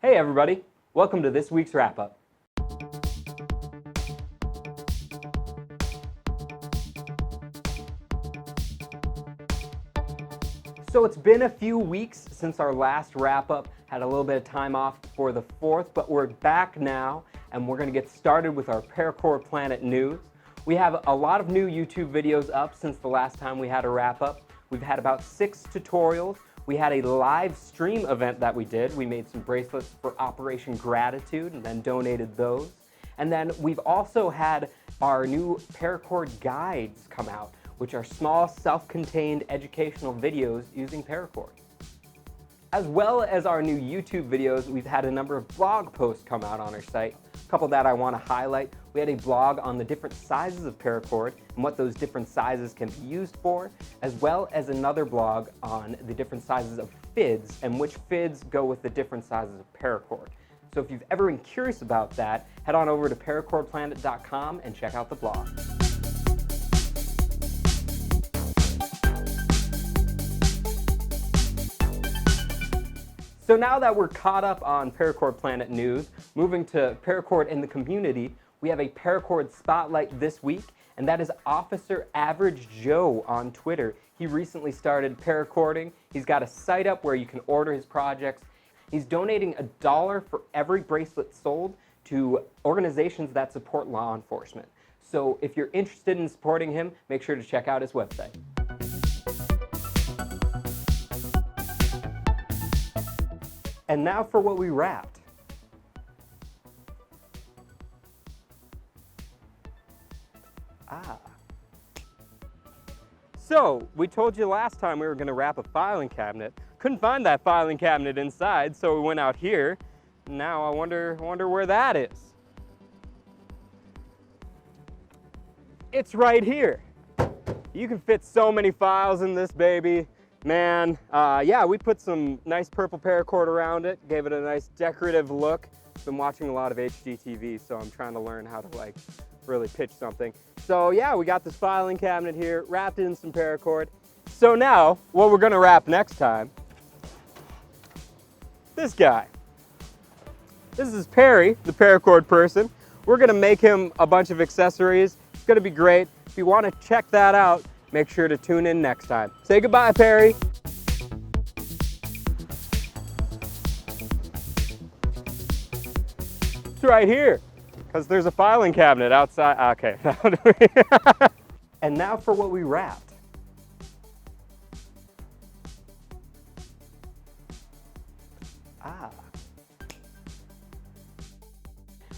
Hey everybody, welcome to this week's wrap-up. So it's been a few weeks since our last wrap-up. Had a little bit of time off for the 4th, but we're back now and we're going to get started with our Paracord Planet news. We have a lot of new YouTube videos up since the last time we had a wrap-up. We've had about 6 tutorials. We had a live stream event that we did. We made some bracelets for Operation Gratitude and then donated those. And then we've also had our new Paracord guides come out, which are small, self-contained educational videos using paracord. As well as our new YouTube videos, we've had a number of blog posts come out on our site. A couple that I want to highlight. We had a blog on the different sizes of paracord and what those different sizes can be used for, as well as another blog on the different sizes of FIDs and which FIDs go with the different sizes of paracord. So if you've ever been curious about that, head on over to paracordplanet.com and check out the blog. So now that we're caught up on Paracord Planet news, moving to Paracord in the community, we have a Paracord spotlight this week, and that is Officer Average Joe on Twitter. He recently started paracording. He's got a site up where you can order his projects. He's donating $1 for every bracelet sold to organizations that support law enforcement. So if you're interested in supporting him, make sure to check out his website. And now for what we wrapped. So, we told you last time we were going to wrap a filing cabinet. Couldn't find that filing cabinet inside, so we went out here. Now I wonder where that is. It's right here. You can fit so many files in this baby. Man, yeah, we put some nice purple paracord around it, gave it a nice decorative look. Been watching a lot of HGTV, so I'm trying to learn how to really pitch something. So yeah, we got this filing cabinet here, wrapped it in some paracord. So now, what we're gonna wrap next time, this guy. This is Perry, the paracord person. We're gonna make him a bunch of accessories. It's gonna be great. If you wanna check that out, make sure to tune in next time. Say goodbye, Perry. It's right here, because there's a filing cabinet outside. Okay. And now for what we wrapped.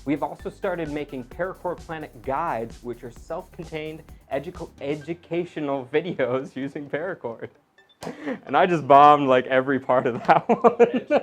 We've also started making Paracord Planet guides, which are self-contained educational videos using paracord. And I just bombed like every part of that one.